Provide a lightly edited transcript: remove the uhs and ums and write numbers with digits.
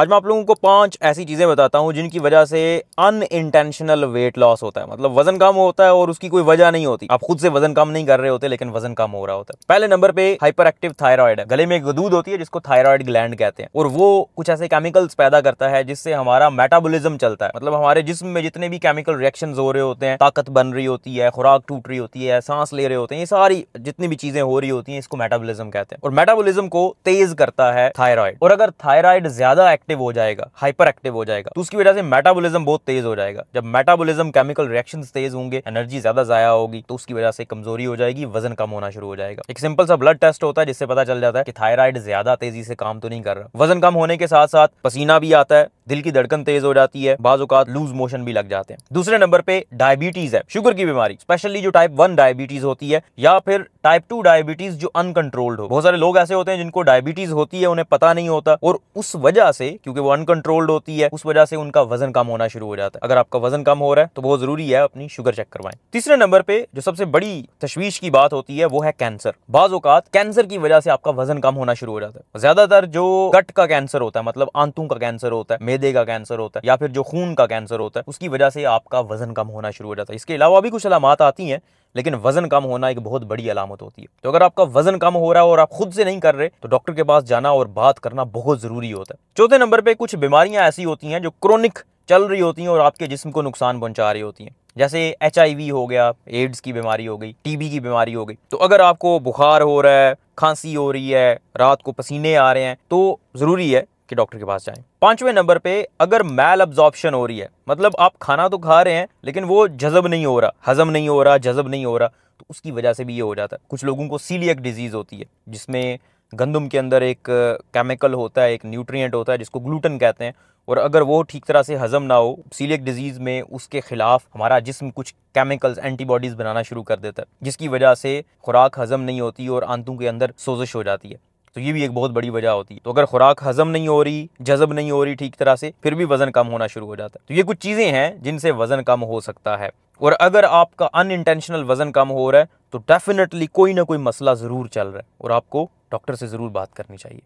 आज मैं आप लोगों को 5 ऐसी चीजें बताता हूं जिनकी वजह से अनइंटेंशनल वेट लॉस होता है, मतलब वजन कम होता है और उसकी कोई वजह नहीं होती। आप खुद से वजन कम नहीं कर रहे होते लेकिन वजन कम हो रहा होता है। पहले नंबर पे हाइपर एक्टिव थायराइड है। गले में एक दूध होती है जिसको थायराइड ग्लैंड कहते हैं और वो कुछ ऐसे केमिकल्स पैदा करता है जिससे हमारा मेटाबॉलिज्म चलता है। मतलब हमारे जिस्म में जितने भी केमिकल रिएक्शंस हो रहे होते हैं, ताकत बन रही होती है, खुराक टूट रही होती है, सांस ले रहे होते हैं, ये सारी जितनी भी चीजें हो रही होती हैं इसको मेटाबॉलिज्म कहते हैं। और मेटाबॉलिज्म को तेज करता है थायराइड। और अगर थायराइड ज्यादा एक्टिव हो जाएगा, हाइपर एक्टिव हो जाएगा, तो उसकी वजह से मेटाबॉलिज्म बहुत तेज हो जाएगा। जब मेटाबॉलिज्म केमिकल रिएक्शंस तेज होंगे, एनर्जी ज्यादा जाया होगी, तो उसकी वजह से कमजोरी हो जाएगी, वजन कम होना शुरू हो जाएगा। एक सिंपल सा ब्लड टेस्ट होता है जिससे पता चल जाता है कि थायराइड ज्यादा तेजी से काम तो नहीं कर रहा। वजन कम होने के साथ साथ पसीना भी आता है, दिल की धड़कन तेज हो जाती है, बाज़ औक़ात लूज मोशन भी लग जाते हैं। दूसरे नंबर पे डायबिटीज है, शुगर की बीमारी, स्पेशली जो टाइप 1 डायबिटीज होती है या फिर टाइप 2 डायबिटीज जो अनकंट्रोल्ड हो। बहुत सारे लोग ऐसे होते हैं जिनको डायबिटीज होती है, उन्हें पता नहीं होता और उस वजह से, क्योंकि वो अनकंट्रोल्ड होती है, उस वजह से उनका वजन कम होना शुरू हो जाता है। अगर आपका वजन कम हो रहा है तो बहुत जरूरी है अपनी शुगर चेक करवाएं। तीसरे नंबर पे जो सबसे बड़ी तशवीश की बात होती है वो है कैंसर। बाज़ औक़ात कैंसर की वजह से आपका वजन कम होना शुरू हो जाता है। ज्यादातर जो गट का कैंसर होता है, मतलब आंतों का कैंसर होता है, मैदे का कैंसर होता है या फिर जो खून का कैंसर होता है, उसकी वजह से आपका वजन कम होना शुरू हो जाता है। इसके अलावा भी कुछ अलामत आती हैं लेकिन वजन कम होना एक बहुत बड़ी अलामत होती है। तो अगर आपका वजन कम हो रहा है और आप खुद से नहीं कर रहे तो डॉक्टर के पास जाना और बात करना बहुत जरूरी होता है। चौथे नंबर पे कुछ बीमारियां ऐसी होती हैं जो क्रोनिक चल रही होती हैं और आपके जिस्म को नुकसान पहुंचा रही होती हैं, जैसे HIV हो गया, एड्स की बीमारी हो गई, TB की बीमारी हो गई। तो अगर आपको बुखार हो रहा है, खांसी हो रही है, रात को पसीने आ रहे हैं, तो जरूरी है कि डॉक्टर के पास जाएं। पांचवें नंबर पे अगर मैल अब्जॉर्प्शन हो रही है, मतलब आप खाना तो खा रहे हैं लेकिन वो जज़ब नहीं हो रहा, हजम नहीं हो रहा, जज़ब नहीं हो रहा, तो उसकी वजह से भी ये हो जाता है। कुछ लोगों को सीलिएक डिजीज होती है जिसमें गंदम के अंदर एक केमिकल होता है, एक न्यूट्रिएंट होता है जिसको ग्लूटेन कहते हैं, और अगर वो ठीक तरह से हजम ना हो, सीलिएक डिजीज में उसके खिलाफ हमारा जिस्म कुछ केमिकल्स, एंटीबॉडीज बनाना शुरू कर देता है, जिसकी वजह से खुराक हजम नहीं होती और आंतों के अंदर सोजिश हो जाती है। तो ये भी एक बहुत बड़ी वजह होती है। तो अगर खुराक हजम नहीं हो रही, जज़ब नहीं हो रही ठीक तरह से, फिर भी वजन कम होना शुरू हो जाता है। तो ये कुछ चीजें हैं जिनसे वजन कम हो सकता है। और अगर आपका अनइंटेंशनल वजन कम हो रहा है तो डेफिनेटली कोई ना कोई मसला जरूर चल रहा है और आपको डॉक्टर से जरूर बात करनी चाहिए।